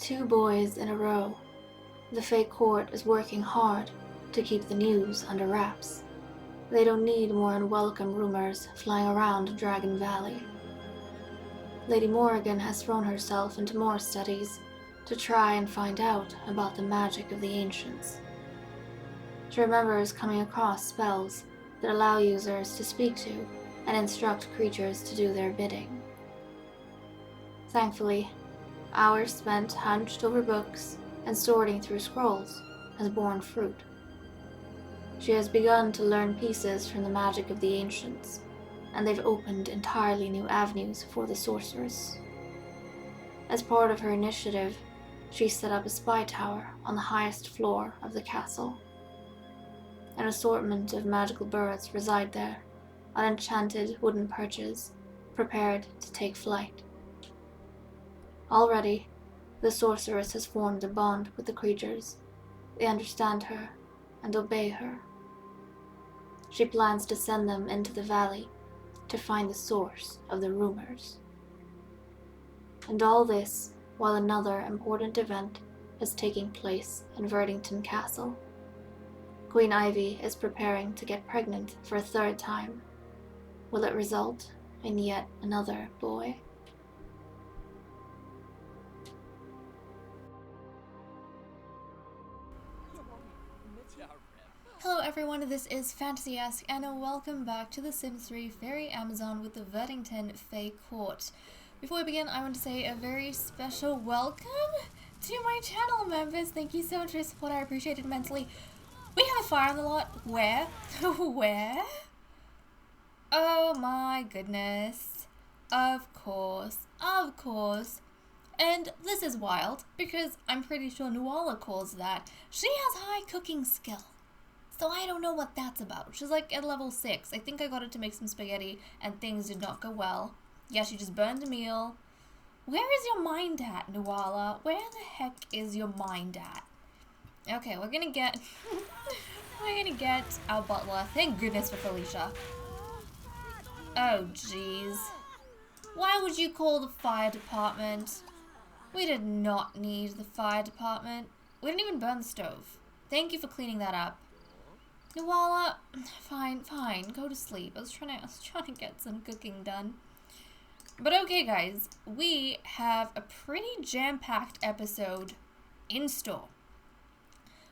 2 boys in a row. The fake court is working hard to keep the news under wraps. They don't need more unwelcome rumors flying around Dragon Valley. Lady Morrigan has thrown herself into more studies to try and find out about the magic of the ancients. She remembers coming across spells that allow users to speak to and instruct creatures to do their bidding. Thankfully, hours spent hunched over books and sorting through scrolls has borne fruit. She has begun to learn pieces from the magic of the ancients, and they've opened entirely new avenues for the sorceress. As part of her initiative, she set up a spy tower on the highest floor of the castle. An assortment of magical birds reside there, on enchanted wooden perches, prepared to take flight. Already, the sorceress has formed a bond with the creatures. They understand her and obey her. She plans to send them into the valley to find the source of the rumors. And all this while another important event is taking place in Verdington Castle. Queen Ivy is preparing to get pregnant for a 3rd time. Will it result in yet another boy? Hello everyone, this is Fantasy-esque and welcome back to The Sims 3 Fairy Amazon with the Verdington Fae Court. Before we begin, I want to say a very special welcome to my channel members. Thank you so much for your support, I appreciate it immensely. We have a fire on the lot. Where? Where? Oh my goodness. Of course. And this is wild, because I'm pretty sure Nuala calls that. She has high cooking skill. So I don't know what that's about. She's like at level 6. I think I got her to make some spaghetti and things did not go well. Yeah, she just burned a meal. Where is your mind at, Nuala? Where the heck is your mind at? Okay, we're gonna get our butler. Thank goodness for Felicia. Oh jeez. Why would you call the fire department? We did not need the fire department. We didn't even burn the stove. Thank you for cleaning that up. Nuala, fine, go to sleep. I was trying to get some cooking done. But okay guys, we have a pretty jam-packed episode in store.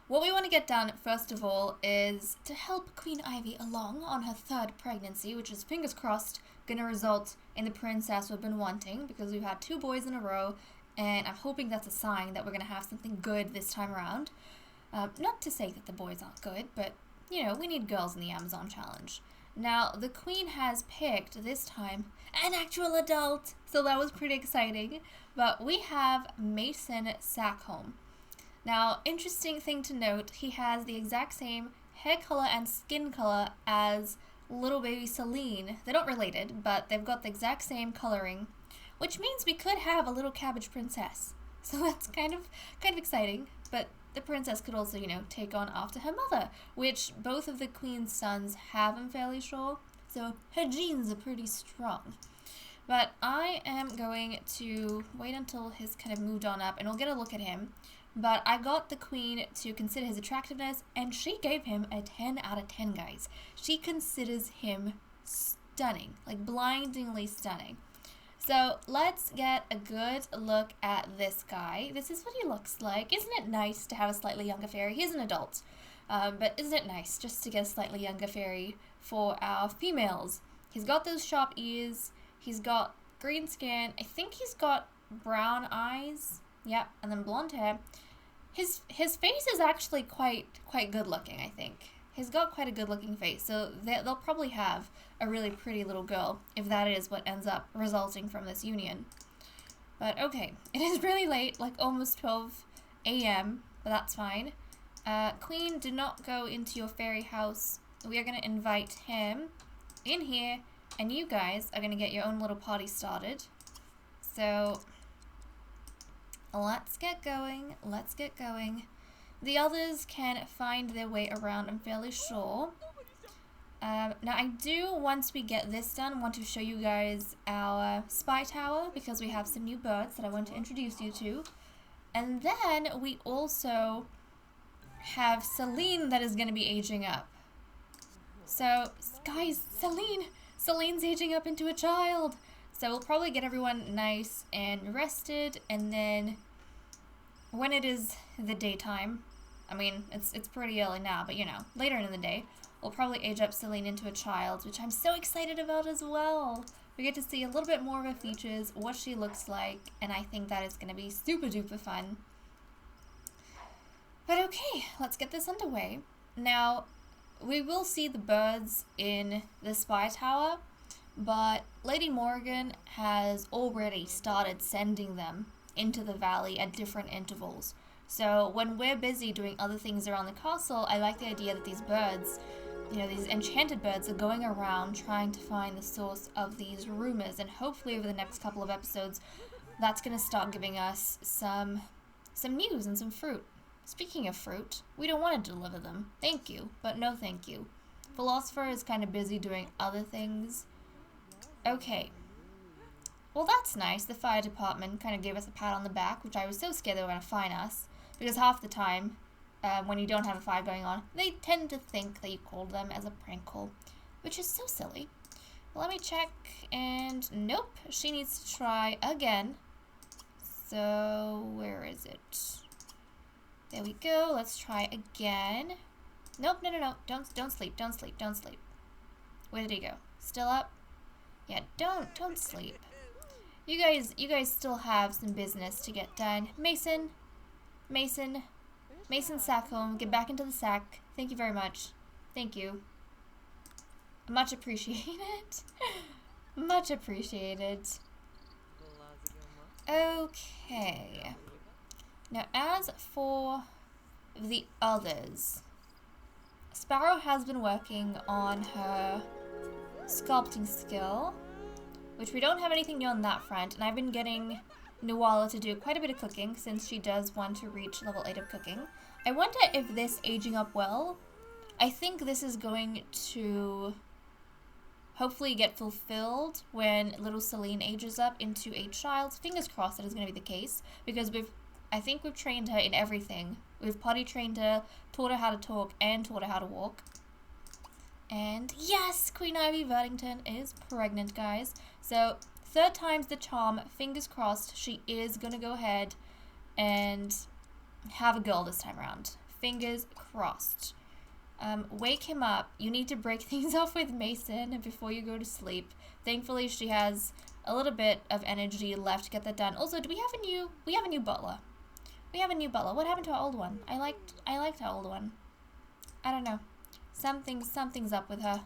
What we want to get done, first of all, is to help Queen Ivy along on her 3rd pregnancy, which is, fingers crossed, going to result in the princess we've been wanting, because we've had 2 boys in a row, and I'm hoping that's a sign that we're going to have something good this time around. Not to say that the boys aren't good, but, you know, we need girls in the Amazon Challenge. Now, the Queen has picked, this time, an actual adult, so that was pretty exciting, but we have Mason Sackholm. Now, interesting thing to note, he has the exact same hair color and skin color as little baby Celine. They're not related, but they've got the exact same coloring, which means we could have a little cabbage princess. So that's kind of exciting, but the princess could also, you know, take on after her mother, which both of the queen's sons have, I'm fairly sure, so her genes are pretty strong. But I am going to wait until he's kind of moved on up, and we'll get a look at him. But I got the queen to consider his attractiveness, and she gave him a 10 out of 10, guys. She considers him stunning, like blindingly stunning. So let's get a good look at this guy. This is what he looks like. Isn't it nice to have a slightly younger fairy? He's an adult, but isn't it nice just to get a slightly younger fairy for our females? He's got those sharp ears. He's got green skin. I think he's got brown eyes. Yep, and then blonde hair. His face is actually quite good looking, I think. He's got quite a good looking face, so they'll probably have a really pretty little girl if that is what ends up resulting from this union. But okay, it is really late, like almost 12 a.m., but that's fine. Queen, do not go into your fairy house. We are going to invite him in here, and you guys are going to get your own little party started. So let's get going. The others can find their way around, I'm fairly sure. Now I do, once we get this done, want to show you guys our spy tower, because we have some new birds that I want to introduce you to. And then we also have Celine that is going to be aging up. So, guys, Celine's aging up into a child. So we'll probably get everyone nice and rested, and then when it is the daytime, I mean, it's pretty early now, but you know, later in the day, we'll probably age up Celine into a child, which I'm so excited about as well. We get to see a little bit more of her features, what she looks like, and I think that is going to be super duper fun. But okay, let's get this underway. Now, we will see the birds in the spy tower, but Lady Morgan has already started sending them into the valley at different intervals. So when we're busy doing other things around the castle, I like the idea that these birds, you know, these enchanted birds are going around trying to find the source of these rumors, and hopefully over the next couple of episodes, that's going to start giving us some news and some fruit. Speaking of fruit, we don't want to deliver them. Thank you, but no thank you. Philosopher is kind of busy doing other things. Okay. Well, that's nice. The fire department kind of gave us a pat on the back, which I was so scared they were going to fine us. Because half the time, when you don't have a fire going on, they tend to think that you called them as a prank call, which is so silly. Let me check, and nope, she needs to try again. So, where is it? There we go. Let's try again. Nope, no. Don't sleep. Where did he go? Still up? Yeah, don't sleep. You guys still have some business to get done. Mason, sack home. Get back into the sack. Thank you very much. Thank you. Much appreciated. Much appreciated. Okay. Now, as for the others, Sparrow has been working on her sculpting skill, which we don't have anything new on that front, and I've been getting Nuala to do quite a bit of cooking since she does want to reach level 8 of cooking. I wonder if this aging up well, I think this is going to hopefully get fulfilled when little Celine ages up into a child. Fingers crossed that is going to be the case, because I think we've trained her in everything. We've potty trained her, taught her how to talk, and taught her how to walk. And yes, Queen Ivy Verdington is pregnant, guys. So, third time's the charm. Fingers crossed she is going to go ahead and have a girl this time around. Fingers crossed. Wake him up. You need to break things off with Mason before you go to sleep. Thankfully, she has a little bit of energy left to get that done. Also, we have a new butler. We have a new butler. What happened to our old one? I liked our old one. I don't know. Something's up with her.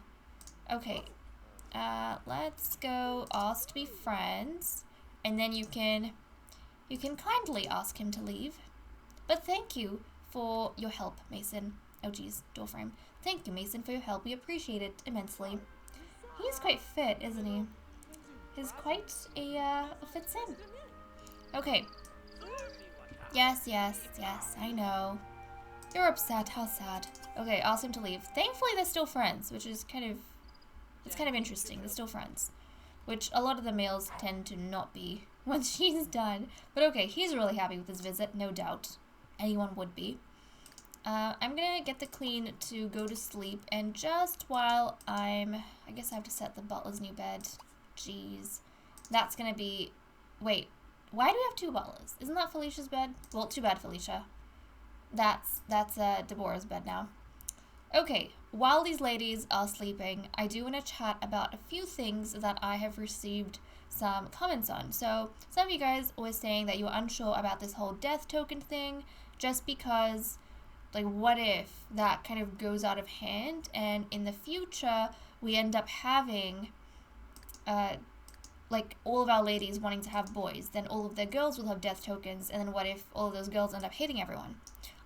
Okay. Let's go ask to be friends. And then you can kindly ask him to leave. But thank you for your help, Mason. Oh geez, door frame. Thank you, Mason, for your help. We appreciate it immensely. He's quite fit, isn't he? He's quite a fit sim. Okay. Yes, I know. You're upset, how sad. Okay, ask him to leave. Thankfully, they're still friends, which is it's kind of interesting. They're still friends, which a lot of the males tend to not be once she's done. But okay, he's really happy with his visit, no doubt. Anyone would be. I'm gonna get the queen to go to sleep, and just while I guess I have to set the butler's new bed. Jeez. That's gonna be, wait, why do we have two butlers? Isn't that Felicia's bed? Well, too bad, Felicia. That's Deborah's bed now. Okay, while these ladies are sleeping, I do want to chat about a few things that I have received some comments on. So, some of you guys were saying that you were unsure about this whole death token thing, just because, like, what if that kind of goes out of hand, and in the future, we end up having, like, all of our ladies wanting to have boys, then all of their girls will have death tokens, and then what if all of those girls end up hating everyone?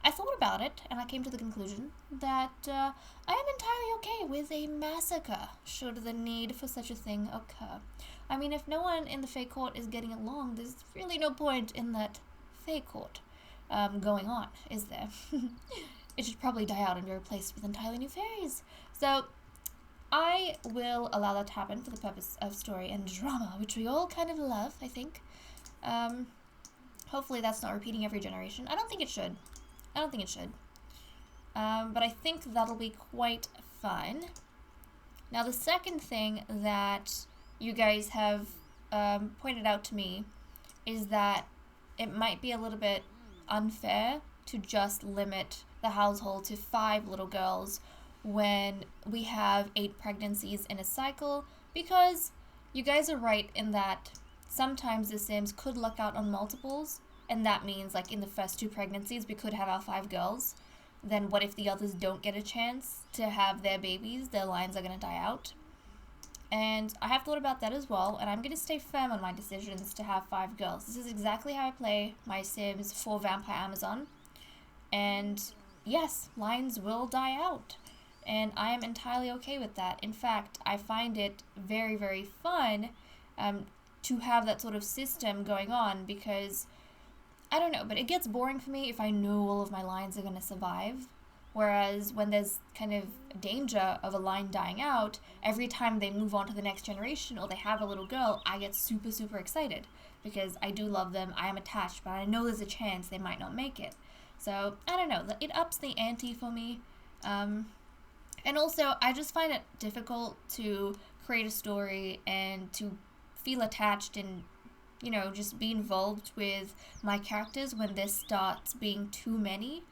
I thought about it, and I came to the conclusion that I am entirely okay with a massacre, should the need for such a thing occur. I mean, if no one in the Fae Court is getting along, there's really no point in that Fae Court going on, is there? It should probably die out and be replaced with entirely new fairies. So, I will allow that to happen for the purpose of story and drama, which we all kind of love, I think. Hopefully that's not repeating every generation. I don't think it should. I don't think it should. But I think that'll be quite fun. Now the second thing that you guys have pointed out to me is that it might be a little bit unfair to just limit the household to 5 little girls when we have 8 pregnancies in a cycle, because you guys are right in that sometimes the Sims could luck out on multiples, and that means like in the first 2 pregnancies we could have our 5 girls. Then what if the others don't get a chance to have their babies? Their lines are going to die out. And I have thought about that as well, and I'm going to stay firm on my decisions to have 5 girls. This is exactly how I play my Sims for Vampire Amazon. And yes, lines will die out. And I am entirely okay with that. In fact, I find it very, very fun to have that sort of system going on, because I don't know, but it gets boring for me if I know all of my lines are going to survive. Whereas when there's kind of danger of a line dying out, every time they move on to the next generation or they have a little girl, I get super, super excited because I do love them, I am attached, but I know there's a chance they might not make it. So, I don't know, it ups the ante for me. And also, I just find it difficult to create a story and to feel attached and, you know, just be involved with my characters when there starts being too many.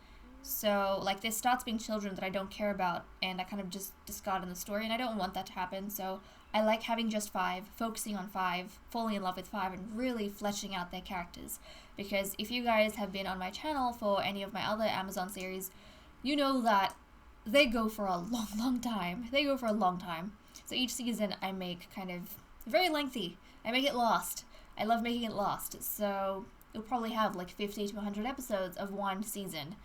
So, like, there starts being children that I don't care about, and I kind of just discard in the story, and I don't want that to happen, so I like having just 5, focusing on 5, falling in love with 5, and really fleshing out their characters. Because if you guys have been on my channel for any of my other Amazon series, you know that they go for a long, long time. They go for a long time. So each season I make kind of very lengthy. I make it last. I love making it last. So you'll probably have like 50 to 100 episodes of one season.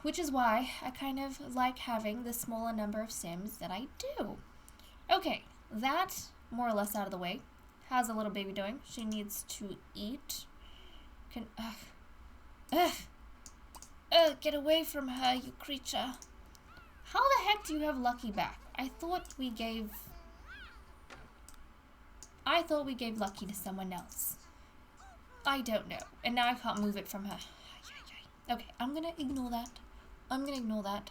Which is why I kind of like having the smaller number of Sims that I do. Okay, that more or less out of the way. How's the little baby doing? She needs to eat. Get away from her, you creature. How the heck do you have Lucky back? I thought we gave Lucky to someone else. I don't know. And now I can't move it from her. Okay, I'm gonna ignore that.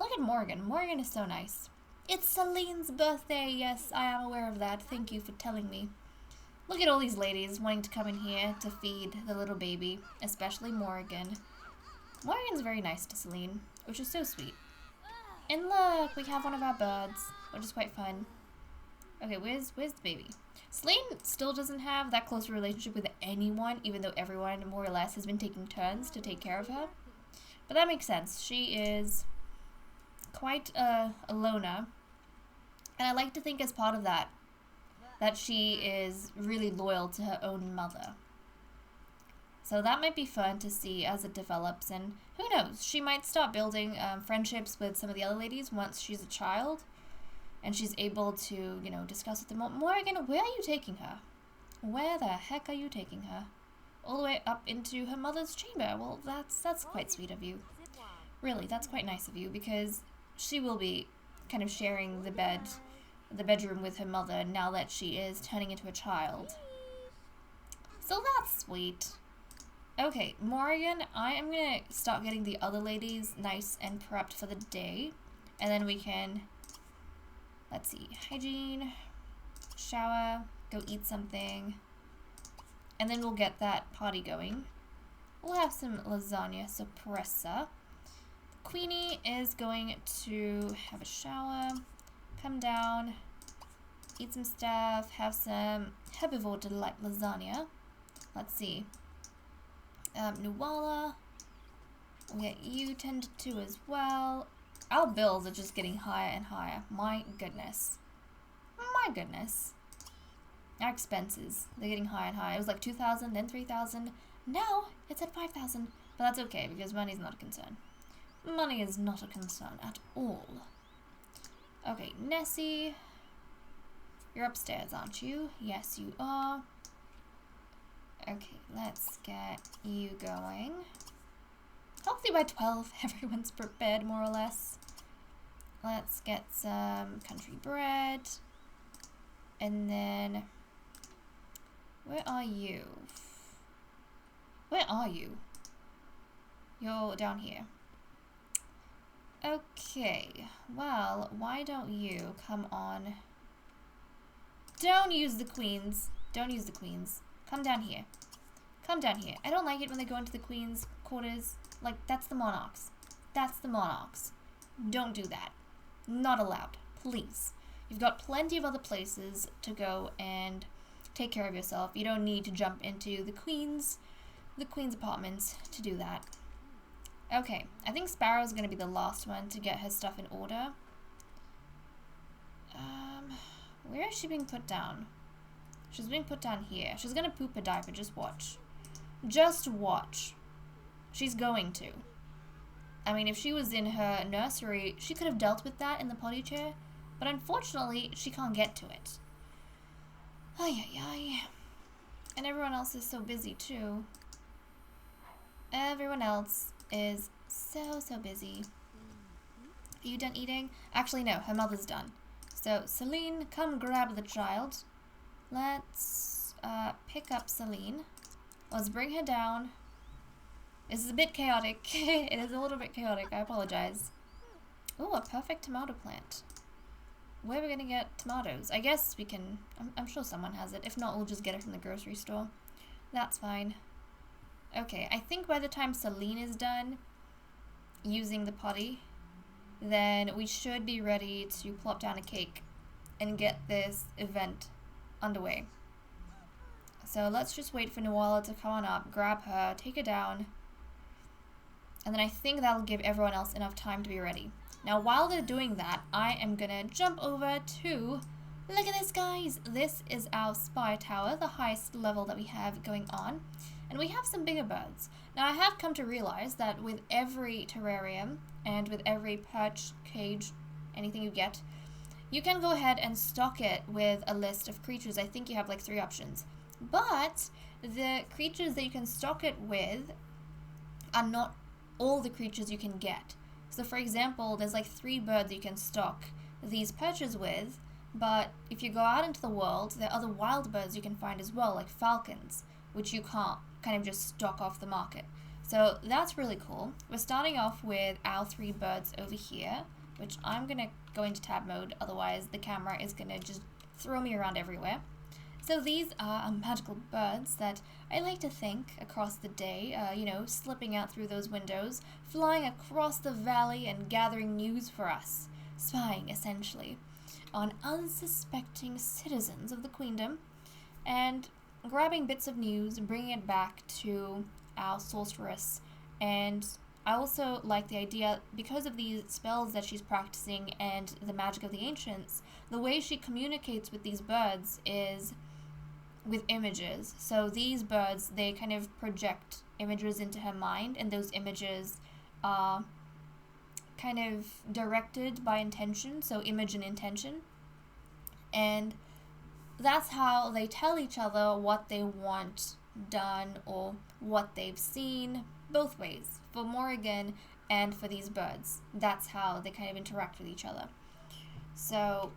Look at Morgan. Morgan is so nice. It's Celine's birthday. Yes, I am aware of that. Thank you for telling me. Look at all these ladies wanting to come in here to feed the little baby, especially Morgan. Morgan's very nice to Celine, which is so sweet. And look, we have one of our birds, which is quite fun. Okay, where's the baby? Celine still doesn't have that close a relationship with anyone, even though everyone more or less has been taking turns to take care of her. But that makes sense. She is quite a loner. And I like to think as part of that she is really loyal to her own mother. So that might be fun to see as it develops, and who knows, she might start building friendships with some of the other ladies once she's a child, and she's able to, you know, discuss with them. Morgan, where are you taking her? Where the heck are you taking her? All the way up into her mother's chamber. Well, that's quite sweet of you. Really, that's quite nice of you, because she will be kind of sharing the bedroom with her mother now that she is turning into a child. So that's sweet. Okay, Morgan, I am gonna start getting the other ladies nice and prepped for the day. And then we can, let's see, hygiene, shower, go eat something. And then we'll get that party going. We'll have some lasagna soppressa. Queenie is going to have a shower, come down, eat some stuff, have some herbivore delight lasagna. Let's see. Nuala, we'll get you tended to as well. Our bills are just getting higher and higher. My goodness. My goodness. Our expenses, they're getting higher and higher. It was like 2,000, then 3,000. Now it's at 5,000. But that's okay, because money's not a concern. Money is not a concern at all. Okay, Nessie. You're upstairs, aren't you? Yes, you are. Okay, let's get you going. Hopefully by 12, everyone's prepared, more or less. Let's get some country bread. And then, where are you? Where are you? You're down here. Okay, well, why don't you come on? Don't use the queens. Don't use the queens. Come down here. Come down here. I don't like it when they go into the queen's quarters. Like, that's the monarchs. That's the monarchs. Don't do that. Not allowed. Please. You've got plenty of other places to go and take care of yourself. You don't need to jump into the queen's apartments to do that. Okay, I think Sparrow's gonna be the last one to get her stuff in order. Where is she being put down? She's being put down here. She's gonna poop a diaper, just watch. Just watch. She's going to. I mean, if she was in her nursery, she could have dealt with that in the potty chair, but unfortunately, she can't get to it. Ay, ay, ay. And everyone else is so busy, too. Everyone else is so busy. Are you done eating? Actually, no, her mother's done. So, Celine, come grab the child. Let's pick up Celine. Let's bring her down. This is a bit chaotic. It is a little bit chaotic. I apologize. Ooh, a perfect tomato plant. Where are we gonna get tomatoes? I guess we can... I'm sure someone has it. If not, we'll just get it from the grocery store. That's fine. Okay, I think by the time Celine is done using the potty, then we should be ready to plop down a cake and get this event underway. So let's just wait for Noala to come on up, grab her, take her down, and then I think that'll give everyone else enough time to be ready. Now while they're doing that, I am gonna jump over to, look at this guys, this is our spy tower, the highest level that we have going on, and we have some bigger birds. Now I have come to realize that with every terrarium and with every perch, cage, anything you get, you can go ahead and stock it with a list of creatures. I think you have like 3 options. But the creatures that you can stock it with are not all the creatures you can get. So for example, there's like 3 birds you can stock these perches with, but if you go out into the world, there are other wild birds you can find as well, like falcons, which you can't kind of just stock off the market. So that's really cool. We're starting off with our 3 birds over here, which I'm gonna go into tab mode, otherwise the camera is gonna just throw me around everywhere. So these are magical birds that I like to think across the day, you know, slipping out through those windows, flying across the valley and gathering news for us, spying essentially on unsuspecting citizens of the queendom, and grabbing bits of news and bringing it back to our sorceress. And I also like the idea, because of these spells that she's practicing and the magic of the ancients, the way she communicates with these birds is with images. So these birds, they kind of project images into her mind, and those images are kind of directed by intention, so image and intention. And that's how they tell each other what they want done or what they've seen, both ways, for Morrigan and for these birds. That's how they kind of interact with each other. So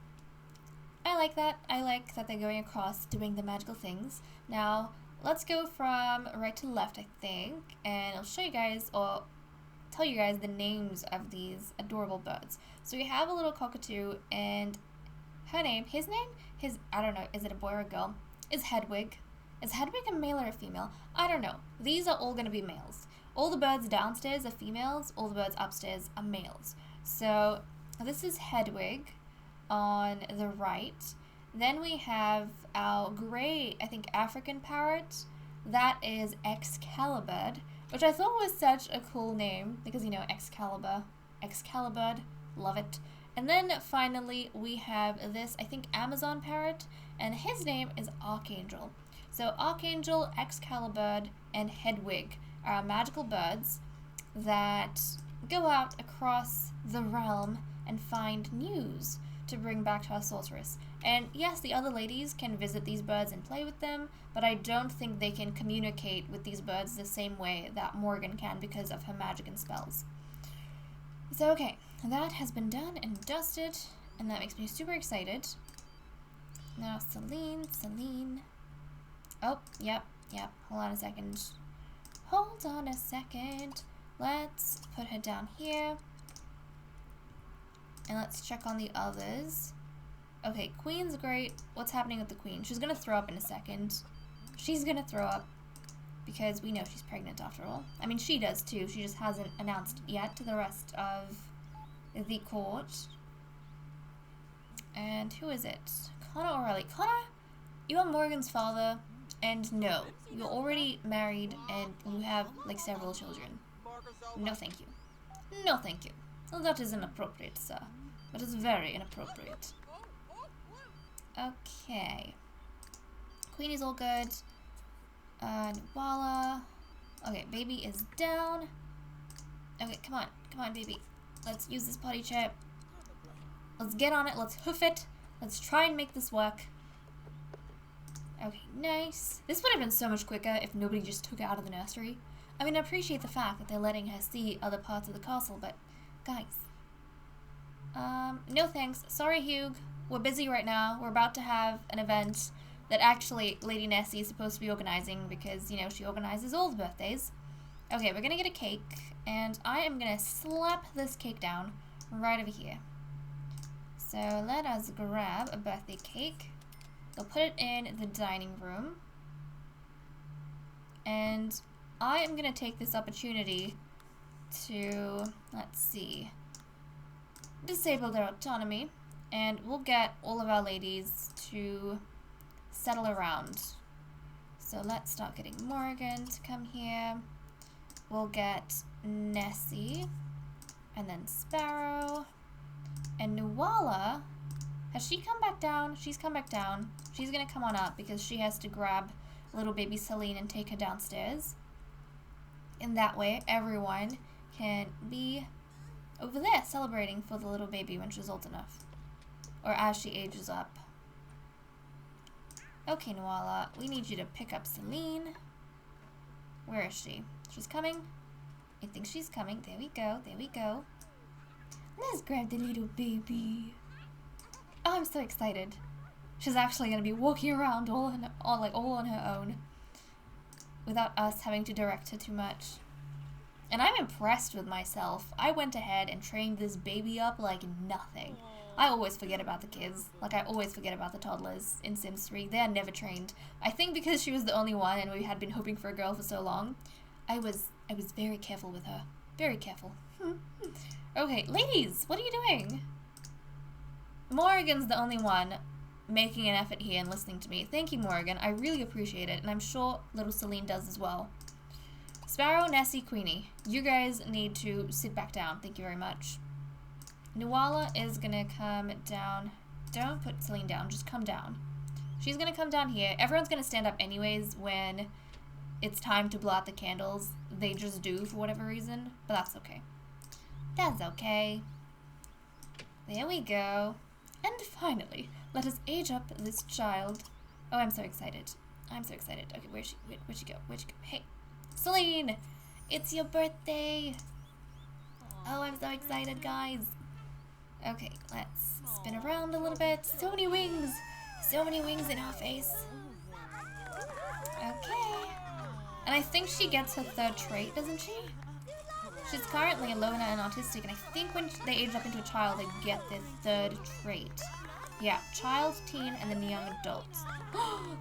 I like that. I like that they're going across doing the magical things. Now let's go from right to left, I think, and I'll show you guys, or tell you guys, the names of these adorable birds. So we have a little cockatoo, and her name, I don't know, is it a boy or a girl, is Hedwig. Is Hedwig a male or a female? I don't know. These are all going to be males. All the birds downstairs are females, all the birds upstairs are males. So this is Hedwig on the right. Then we have our gray, I think, African parrot. That is Excalibur, which I thought was such a cool name because, you know, Excalibur, love it. And then finally we have this, I think, Amazon parrot, and his name is Archangel. So Archangel, Excalibur, and Hedwig are magical birds that go out across the realm and find news to bring back to our sorceress. And yes, the other ladies can visit these birds and play with them, but I don't think they can communicate with these birds the same way that Morgan can because of her magic and spells. So okay, that has been done and dusted, and that makes me super excited. Now Celine. Oh, yep, hold on a second. hold on a second. Let's put her down here. And let's check on the others. Okay, Queen's great. What's happening with the Queen? She's gonna throw up in a second. She's gonna throw up because we know she's pregnant after all. I mean, she does too. She just hasn't announced yet to the rest of the court. And who is it? Connor or Riley? Connor, you are Morgan's father, and no, you're already married and you have like several children. No thank you. No thank you. Well, that is inappropriate, sir. That is very inappropriate. Okay. Queen is all good. Nuala. Okay, baby is down. Okay, come on, baby. Let's use this potty chair. Let's get on it. Let's hoof it. Let's try and make this work. Okay, nice. This would have been so much quicker if nobody just took her out of the nursery. I mean, I appreciate the fact that they're letting her see other parts of the castle, but guys. No thanks. Sorry, Hugh. We're busy right now. We're about to have an event that actually Lady Nessie is supposed to be organizing because, you know, she organizes all the birthdays. Okay, we're gonna get a cake, and I am gonna slap this cake down right over here. So let us grab a birthday cake. We'll put it in the dining room. And I am gonna take this opportunity to, let's see, disable their autonomy, and we'll get all of our ladies to settle around. So let's start getting Morgan to come here. We'll get Nessie, and then Sparrow, and Nuala. Has she come back down? She's come back down. She's gonna come on up because she has to grab little baby Celine and take her downstairs. In that way, everyone can be over there celebrating for the little baby when she's old enough. Or as she ages up. Okay, Nuala, we need you to pick up Celine. Where is she? She's coming? I think she's coming. There we go, there we go. Let's grab the little baby. Oh, I'm so excited. She's actually going to be walking around all on her own. Without us having to direct her too much. And I'm impressed with myself. I went ahead and trained this baby up like nothing. I always forget about the kids. Like, I always forget about the toddlers in Sims 3. They are never trained. I think because she was the only one and we had been hoping for a girl for so long, I was very careful with her. Very careful. Okay, ladies, what are you doing? Morgan's the only one making an effort here and listening to me. Thank you, Morgan. I really appreciate it, and I'm sure little Celine does as well. Sparrow, Nessie, Queenie, you guys need to sit back down. Thank you very much. Nuala is gonna come down. Don't put Celine down, just come down. She's gonna come down here. Everyone's gonna stand up anyways when it's time to blow out the candles. They just do for whatever reason, but that's okay. That's okay. There we go. And finally, let us age up this child. Oh, I'm so excited. I'm so excited. Okay, where'd she go? Where'd she go? Hey, Celine, it's your birthday. Oh, I'm so excited, guys. Okay, let's spin around a little bit. So many wings. So many wings in her face. Okay. And I think she gets her third trait, doesn't she? She's currently a loner and autistic, and I think when they age up into a child, they get their third trait. Yeah, child, teen, and then young adults.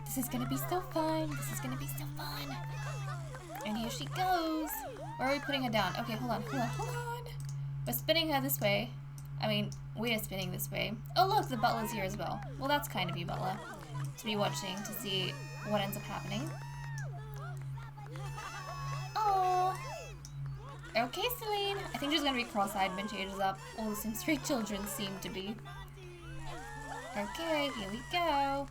This is gonna be so fun. This is gonna be so fun. And here she goes. Where are we putting her down? Okay, hold on. We're spinning her this way. I mean, we are spinning this way. Oh, look, the butler's here as well. Well, that's kind of you, butler, to be watching to see what ends up happening. Oh. Okay, Celine. I think she's gonna be cross-eyed when she ages up. All the Sims 3 children seem to be. Okay, here we go.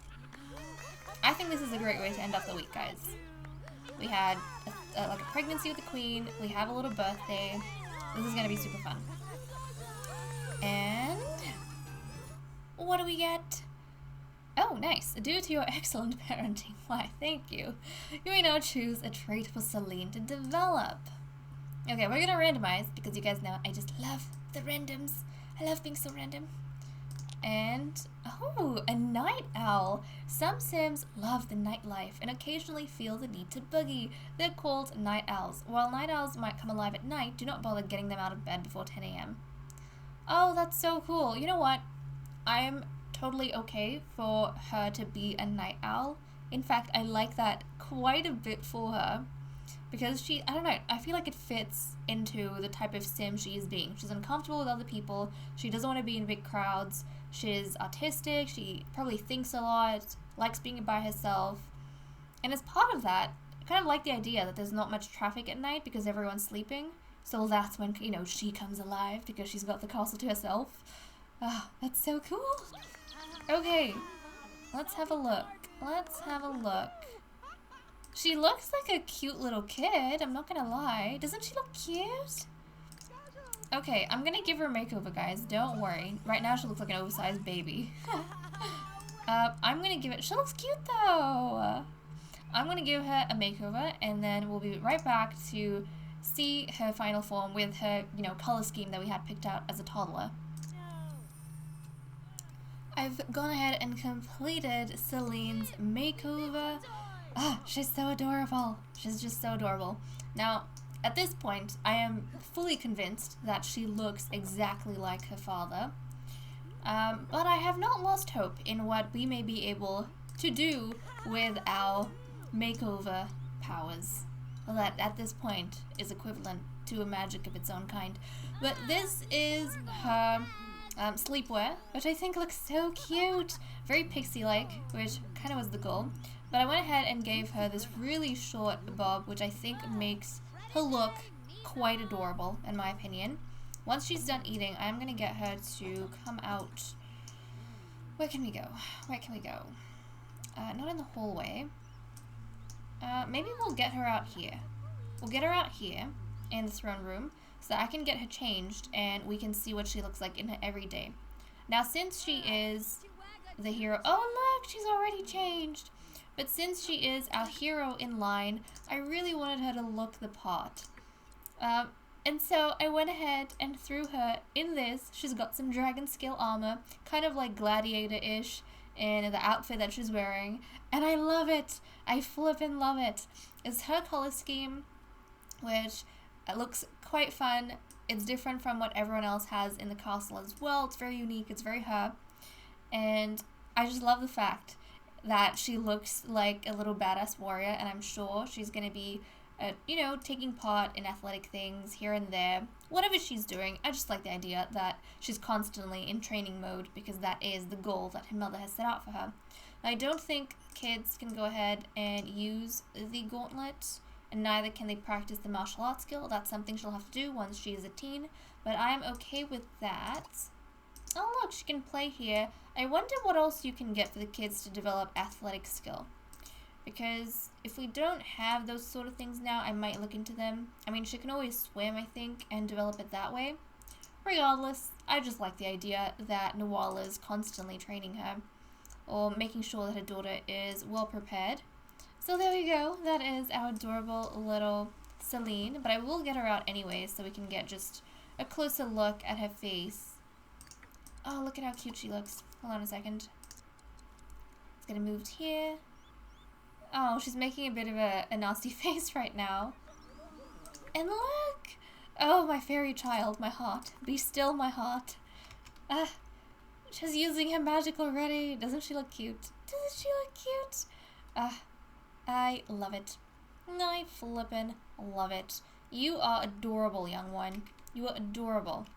I think this is a great way to end off the week, guys. We had like a pregnancy with the queen. We have a little birthday. This is gonna be super fun. And what do we get? Oh, nice. Due to your excellent parenting. Why, thank you. You may now choose a trait for Celine to develop. Okay, we're gonna randomize because you guys know I just love the randoms. I love being so random. And, oh, a night owl. Some Sims love the nightlife and occasionally feel the need to boogie. They're called night owls. While night owls might come alive at night, do not bother getting them out of bed before 10 a.m. Oh, that's so cool. You know what? I am totally okay for her to be a night owl. In fact, I like that quite a bit for her. Because she, I don't know, I feel like it fits into the type of sim she is being. She's uncomfortable with other people. She doesn't want to be in big crowds. She's artistic. She probably thinks a lot, likes being by herself. And as part of that, I kind of like the idea that there's not much traffic at night because everyone's sleeping. So that's when, you know, she comes alive because she's got the castle to herself. Ah, that's so cool. Okay, let's have a look. Let's have a look. She looks like a cute little kid, I'm not gonna lie. Doesn't she look cute? Okay, I'm gonna give her a makeover, guys. Don't worry. Right now she looks like an oversized baby. I'm gonna give it... She looks cute, though! I'm gonna give her a makeover, and then we'll be right back to see her final form with her, you know, color scheme that we had picked out as a toddler. I've gone ahead and completed Celine's makeover. Ah, she's so adorable. She's just so adorable. Now, at this point, I am fully convinced that she looks exactly like her father. But I have not lost hope in what we may be able to do with our makeover powers. That, at this point, is equivalent to a magic of its own kind. But this is her sleepwear, which I think looks so cute. Very pixie-like, which kind of was the goal. But I went ahead and gave her this really short bob, which I think makes her look quite adorable, in my opinion. Once she's done eating, I'm going to get her to come out. Where can we go? Where can we go? Not in the hallway. Maybe we'll get her out here. We'll get her out here in the throne room so that I can get her changed and we can see what she looks like in her everyday. Now, since she is the hero... Oh, look! She's already changed! But since she is our hero in line, I really wanted her to look the part. And so I went ahead and threw her in this. She's got some dragon scale armor, kind of like gladiator-ish in the outfit that she's wearing. And I love it! I flippin' love it! It's her color scheme, which looks quite fun. It's different from what everyone else has in the castle as well. It's very unique, it's very her. And I just love the fact that she looks like a little badass warrior, and I'm sure she's going to be, you know, taking part in athletic things here and there. Whatever she's doing, I just like the idea that she's constantly in training mode because that is the goal that her mother has set out for her. Now, I don't think kids can go ahead and use the gauntlet, and neither can they practice the martial arts skill. That's something she'll have to do once she is a teen, but I am okay with that. Oh look, she can play here. I wonder what else you can get for the kids to develop athletic skill. Because if we don't have those sort of things now, I might look into them. I mean, she can always swim, I think, and develop it that way. Regardless, I just like the idea that Nawala is constantly training her, or making sure that her daughter is well prepared. So there we go. That is our adorable little Celine. But I will get her out anyways so we can get just a closer look at her face. Oh, look at how cute she looks. Hold on a second. Let's get her moved here. Oh, she's making a bit of a nasty face right now. And look! Oh, my fairy child, my heart. Be still, my heart. She's using her magic already. Doesn't she look cute? Doesn't she look cute? I love it. I flippin' love it. You are adorable, young one. You are adorable.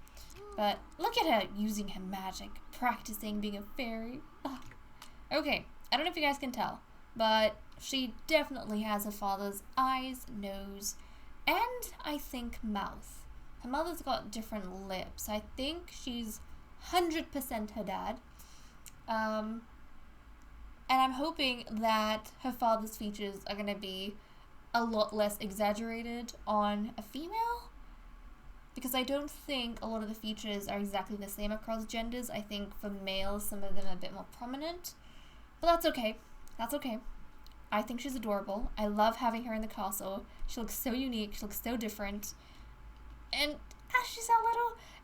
But look at her using her magic, practicing being a fairy. Okay, I don't know if you guys can tell, but she definitely has her father's eyes, nose, and I think mouth. Her mother's got different lips. I think she's 100% her dad. And I'm hoping that her father's features are going to be a lot less exaggerated on a female. Because I don't think a lot of the features are exactly the same across genders. I think for males, some of them are a bit more prominent. But that's okay. That's okay. I think she's adorable. I love having her in the castle. She looks so unique. She looks so different. And she's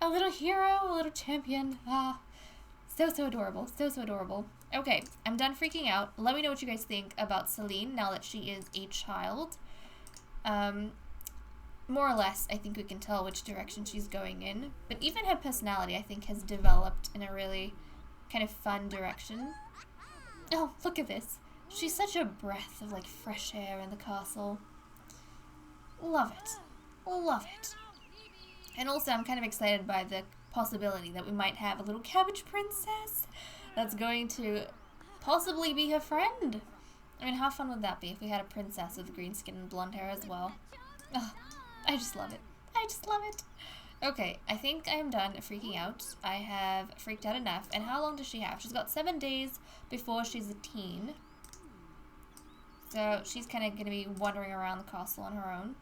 a little hero, a little champion. So, so adorable. So, so adorable. Okay, I'm done freaking out. Let me know what you guys think about Celine now that she is a child. More or less, I think we can tell which direction she's going in. But even her personality, I think, has developed in a really kind of fun direction. Oh, look at this. She's such a breath of, like, fresh air in the castle. Love it. Love it. And also, I'm kind of excited by the possibility that we might have a little cabbage princess that's going to possibly be her friend. I mean, how fun would that be if we had a princess with green skin and blonde hair as well? Ugh, I just love it. I just love it. Okay, I think I am done freaking out. I have freaked out enough. And how long does she have? She's got 7 days before she's a teen. So she's kind of going to be wandering around the castle on her own,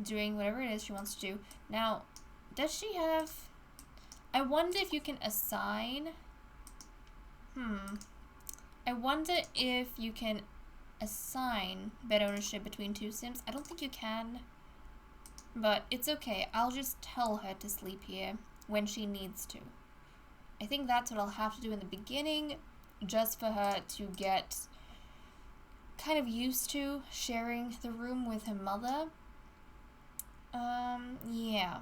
doing whatever it is she wants to do. Now, does she have... I wonder if you can assign... I wonder if you can assign bed ownership between 2 Sims. I don't think you can. But it's okay. I'll just tell her to sleep here when she needs to. I think that's what I'll have to do in the beginning, just for her to get kind of used to sharing the room with her mother. Yeah.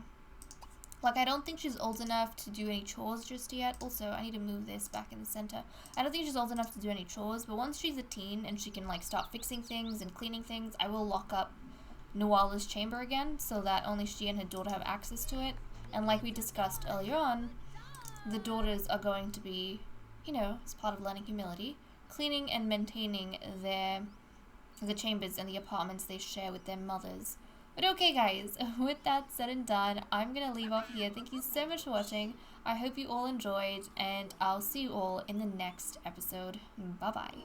Like, I don't think she's old enough to do any chores just yet. Also, I need to move this back in the center. I don't think she's old enough to do any chores, but once she's a teen and she can, like, start fixing things and cleaning things, I will lock up Nuala's chamber again so that only she and her daughter have access to it. And like we discussed earlier on, the daughters are going to be, you know, as part of learning humility, cleaning and maintaining the chambers and the apartments they share with their mothers. But okay guys, with that said and done, I'm going to leave off here. Thank you so much for watching. I hope you all enjoyed, and I'll see you all in the next episode. Bye bye.